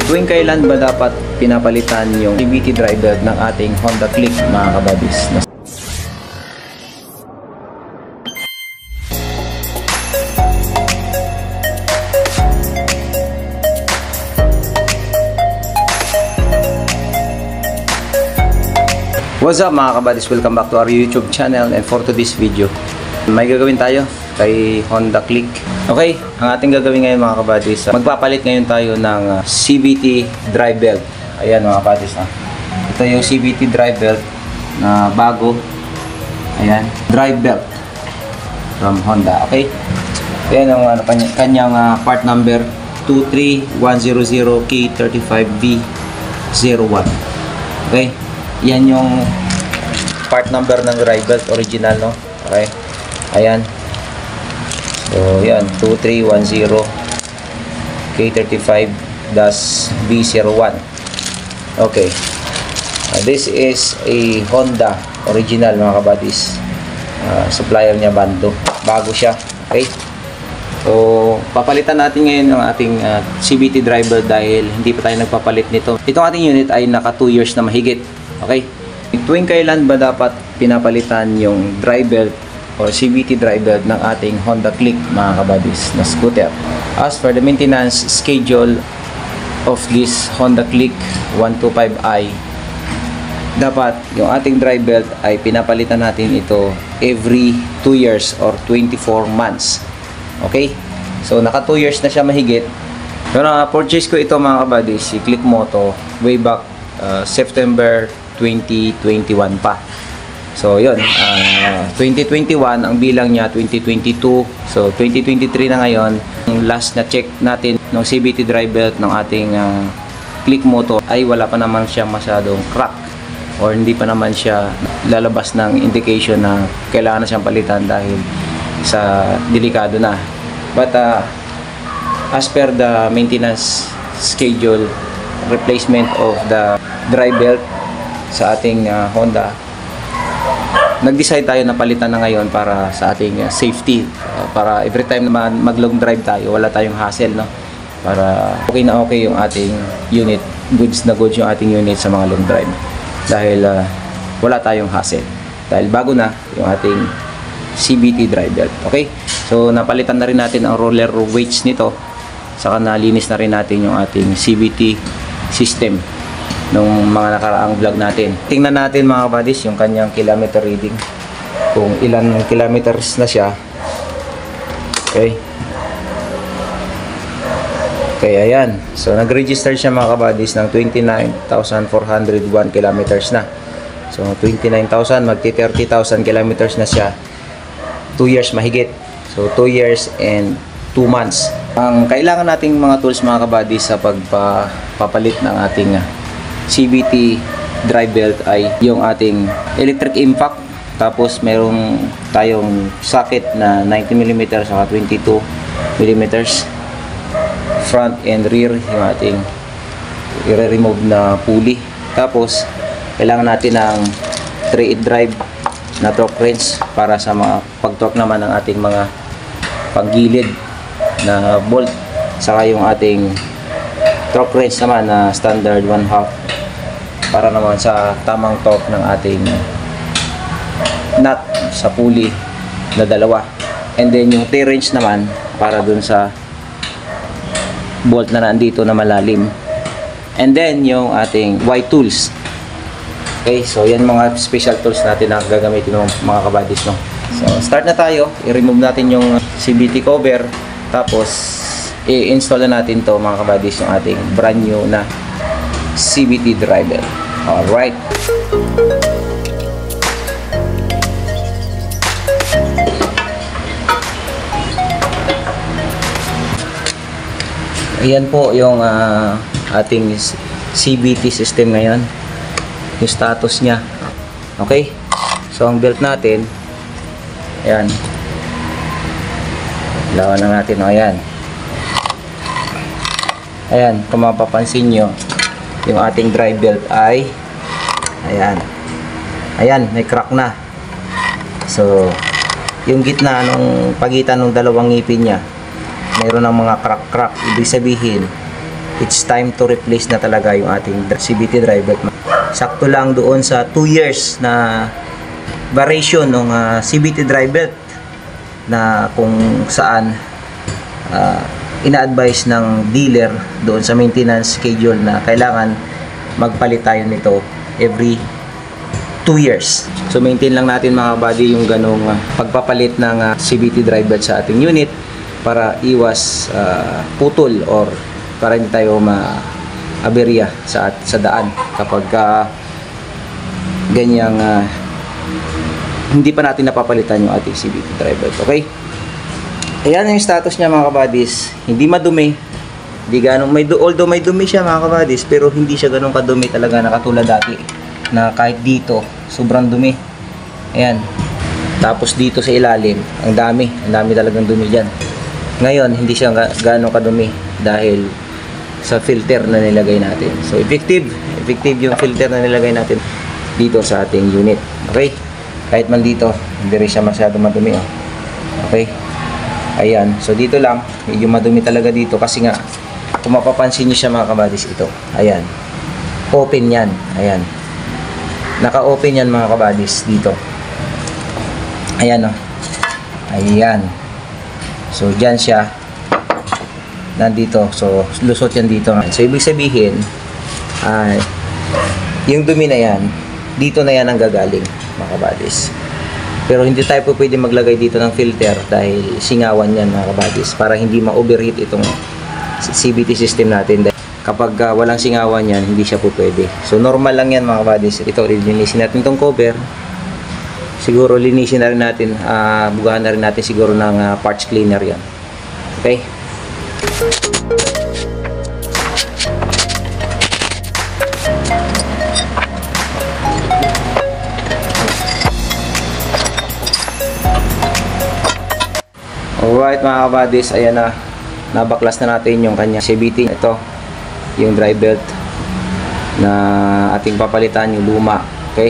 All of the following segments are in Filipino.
Tuwing kailan ba dapat pinapalitan yung CVT drive belt ng ating Honda Click, mga kabadis? What's up mga kabadis? Welcome back to our YouTube channel, and for today's video may gagawin tayo kay Honda Click. Okay, ang ating gagawin ngayon mga kabadis, magpapalit ngayon tayo ng CVT drive belt. Ayan mga kabadis, ito yung CVT drive belt na bago. Ayan, drive belt from Honda. Okay, ayan ang kanyang part number 23100K35B01. Okay, yan yung part number ng drive belt original, no? Okay, ayan. So yan, 2310K35-B01. Okay, this is a Honda original mga kabadis. Supplier niya Bando, bago siya. Okay, so papalitan natin ngayon ang ating CVT driver dahil hindi pa tayo nagpapalit nito. Itong ating unit ay naka 2 years na mahigit. Okay, tuwing kailan ba dapat pinapalitan yung drive belt o CVT drive belt ng ating Honda Click, mga kabadis, na scooter? As for the maintenance schedule of this Honda Click 125i, dapat yung ating drive belt ay pinapalitan natin ito every 2 years or 24 months. Okay, so naka 2 years na siya mahigit. Pero purchase ko ito mga kabadis, si Click Moto, way back September 2021 pa. So yun, 2021 ang bilang niya, 2022. So 2023 na ngayon. Yung last na check natin ng CVT drive belt ng ating Click Moto ay wala pa naman siya masyadong crack, or hindi pa naman siya lalabas ng indication na kailangan na siyang palitan dahil sa delikado na. But as per the maintenance schedule, replacement of the drive belt sa ating Honda, nag-decide tayo na palitan na ngayon para sa ating safety, para every time na mag-long drive tayo, wala tayong hassle, no? Para okay na okay yung ating unit, goods na goods yung ating unit sa mga long drive, dahil wala tayong hassle, dahil bago na yung ating CVT drive belt. Okay, so napalitan na rin natin ang roller weights nito, saka nalinis na rin natin yung ating CVT system nung mga nakaraang vlog natin. Tingnan natin mga kabadis yung kanyang kilometer reading, kung ilan kilometers na siya. Okay, okay, ayan. So nag-register siya mga kabadis ng 29,401 kilometers na. So 29,000 magti 30,000 kilometers na siya, 2 years mahigit. So 2 years and 2 months. Ang kailangan nating mga tools mga kabadis sa pagpapalit ng ating CVT drive belt ay yung ating electric impact, tapos merong tayong socket na 90mm saka 22mm, front and rear yung ating i-remove na pulley. Tapos kailangan natin ng 3-8 drive na torque wrench para sa mga pag-torque naman ng ating mga panggilid na bolt, saka yung ating torque wrench naman na standard 1/2 para naman sa tamang torque ng ating nut sa pulley na dalawa, and then yung T-wrench naman para dun sa bolt na nandito na malalim, and then yung ating Y-tools. Okay, so yan mga special tools natin na gagamitin ng mga kabadis, no? So start na tayo, i-remove natin yung CVT cover, tapos i-install na natin to mga kabadis, yung ating brand new na CVT driver. Alright, ayan po yung ating CVT system ngayon, yung status nya. Okay, so ang belt natin, ayan, lawan na natin. Ayan, ayan, kung mapapansin nyo, yung ating drive belt ay ayan, ayan, may crack na. So yung gitna nung pagitan ng dalawang ngipin niya mayroon ng mga crack. Ibig sabihin it's time to replace na talaga yung ating CVT drive belt. Sakto lang doon sa 2 years na variation ng CVT drive belt na kung saan ina-advise ng dealer doon sa maintenance schedule na kailangan magpalit tayo nito every 2 years. So maintain lang natin mga buddy yung ganong pagpapalit ng CVT drive belt sa ating unit para iwas putol or para hindi tayo ma-aberya sa daan kapag ganyang hindi pa natin napapalitan yung ating CVT drive belt. Okay? Ayan yung status niya mga kabadis. Hindi madumi. Hindi ganong although may dumi siya mga kabadis, pero hindi siya ganong kadumi talaga na katulad dati na kahit dito sobrang dumi. Ayan. Tapos dito sa ilalim, ang dami talagang dumi diyan. Ngayon hindi siya ganong kadumi dahil sa filter na nilagay natin. So effective yung filter na nilagay natin dito sa ating unit. Okay? Kahit man dito, hindi rin siya masyado madumi. Okay? Ayan. So dito lang, medyo madumi talaga dito kasi nga kung mapapansin niyo siya mga kabadis, ito. Ayan. Open yan. Ayan. Naka-open yan mga kabadis dito. Ayan o. Ayan. So dyan siya. Nandito. So lusot yan dito. So ibig sabihin, yung dumi na yan, dito na yan ang gagaling mga kabadis. Pero hindi tayo po pwede maglagay dito ng filter dahil singawan yan mga kabadis para hindi ma-overheat itong CVT system natin. Kapag walang singawan yan, hindi siya po pwede. So normal lang yan mga kabadis. Ito, linisin natin itong cover. Siguro linisin na rin natin, bugahan na rin natin siguro ng parts cleaner yan. Okay? Alright mga kabadis, ayan na, nabaklas na natin yung kanya CVT. Ito yung drive belt na ating papalitan, yung luma. Okay,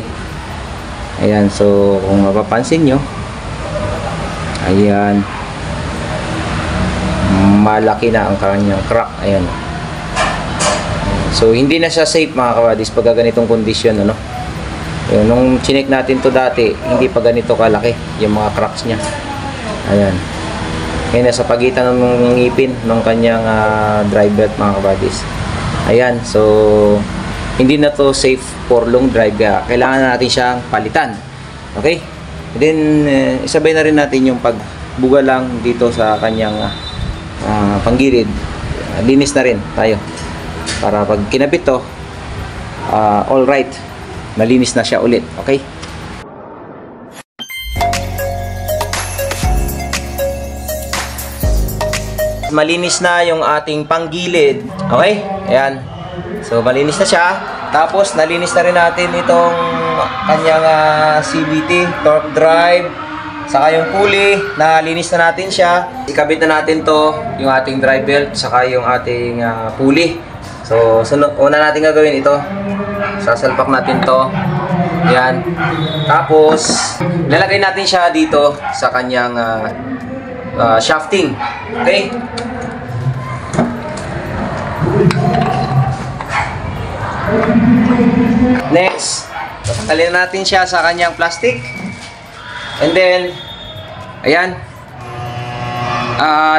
ayan. So kung mapapansin nyo, ayan, malaki na ang kanyang crack. Ayan. So hindi na siya safe mga kabadis pag ganitong kondisyon, ano. Yun, nung chinek natin to dati, hindi pa ganito kalaki yung mga cracks niya. Ayan. Ngayon, nasa pagitan ng ngipin ng kanyang drive belt mga kabadis. Ayan, so hindi na to safe for long drive. Kailangan na natin siyang palitan. Okay? And then, isabay na rin natin yung pagbuga lang dito sa kanyang panggilid. Linis na rin tayo. Para pag kinabit to, alright, malinis na siya ulit. Okay? Malinis na yung ating panggilid. Okay? Ayan. So, malinis na siya. Tapos, nalinis na rin natin itong kanyang CVT, torque drive, saka yung pulley. Nalinis na natin siya. Ikabit na natin to, yung ating drive belt, saka yung ating pulley. So, una natin gagawin ito. Sasalpak natin to. Ayan. Tapos, lalagay natin siya dito sa kanyang shafting. Okay? Next, tatanggalin natin siya sa kanyang plastic. And then, ayan.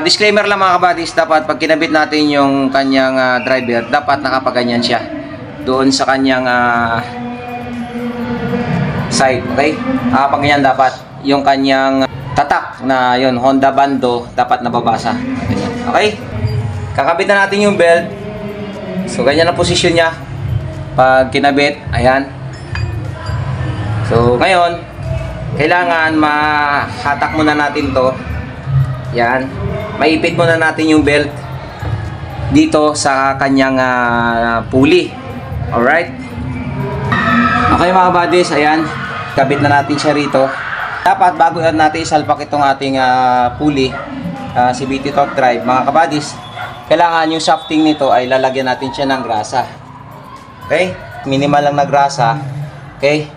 Disclaimer lang mga kabadis, dapat pag kinabit natin yung kanyang driver, dapat nakapaganyan siya doon sa kanyang side. Okay? Nakapaganyan dapat yung kanyang tatak na yun, Honda bando, dapat nababasa. Okay? Kakabit na natin yung belt. So, ganyan ang posisyon niya pag kinabit. Ayan. So, ngayon, kailangan mahatak muna natin to. Yan. Maipit muna natin yung belt dito sa kanyang pulley. Alright? Okay mga buddies, ayan. Kabit na natin siya rito. Dapat bago natin isalpak itong ating pulley, CVT torque drive, mga kabadis, kailangan yung shafting nito ay lalagyan natin siya ng grasa. Okay? Minimal lang na grasa. Okay?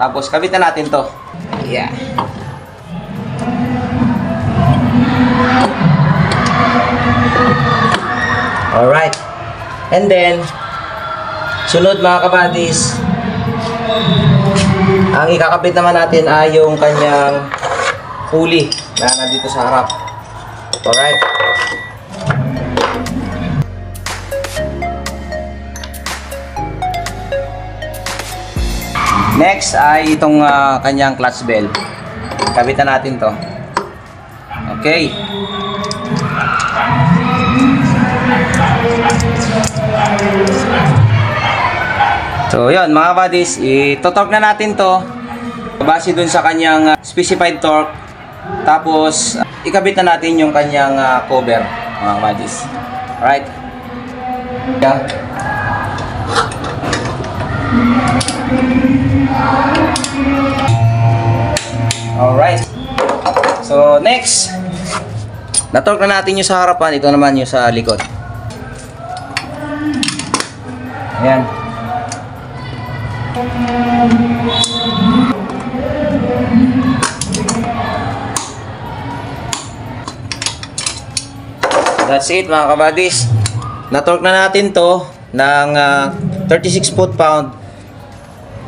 Tapos kabit na natin to. Yeah. Alright. And then, sunod mga kabadis, ang ikakabit naman natin ay yung kanyang pulley na nandito sa harap. Alright. Next ay itong kanyang clutch bell. Kabitan natin to. Okay. So yun mga buddies, ito-torque na natin to base dun sa kanyang specified torque. Tapos ikabit na natin yung kanyang cover mga buddies. Alright. Yeah. Alright. So next, na-torque na natin yung sa harapan, ito naman yung sa likod. Ayan. That's it mga kabadis. Na-torque na natin to ng 36 foot-pound.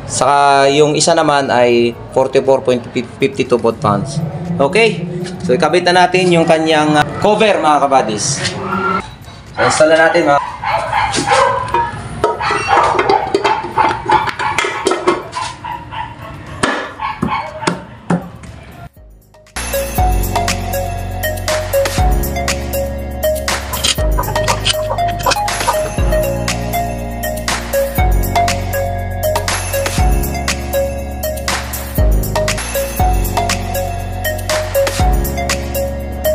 Saka yung isa naman ay 44.52 foot-pounds. Okay. So ikabit na natin yung kanyang cover mga kabadis. So install na natin mga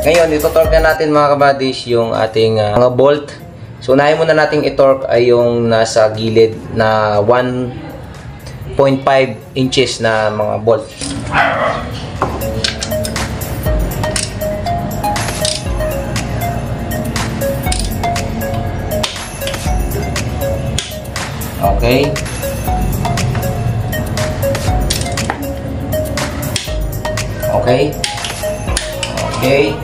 Ngayon, ito-torque na natin mga kabadis yung ating mga bolt. So, unahin muna nating i-torque ay yung nasa gilid na 1.5 inches na mga bolt. Okay. Okay. Okay.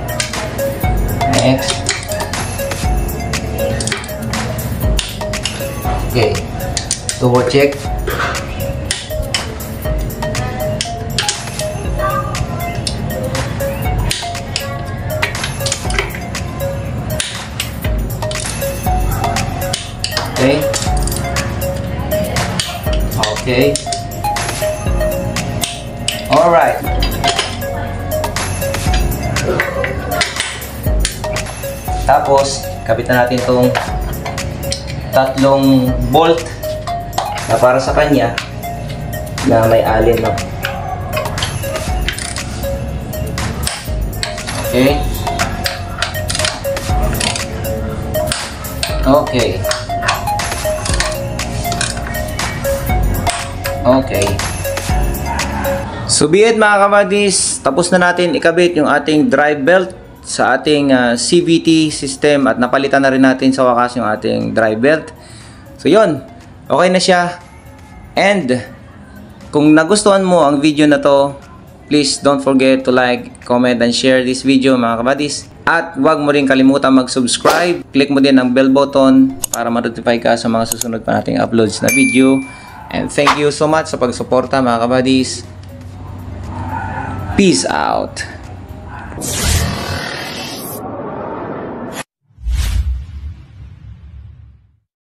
Next. Okay. Double check. Okay. Okay. All right. Tapos, kapitan natin itong tatlong bolt na para sa kanya na may alin, no? Okay. Okay. Okay. So be it mga kabadis, tapos na natin ikabit yung ating drive belt sa ating CVT system at napalitan na rin natin sa wakas yung ating drive belt. So yun, okay na siya. And kung nagustuhan mo ang video na to, please don't forget to like, comment, and share this video mga kabadis. At huwag mo rin kalimutan mag-subscribe. Click mo din ang bell button para ma-notify ka sa mga susunod pa nating uploads na video. And thank you so much sa pagsuporta mga kabadis. Peace out.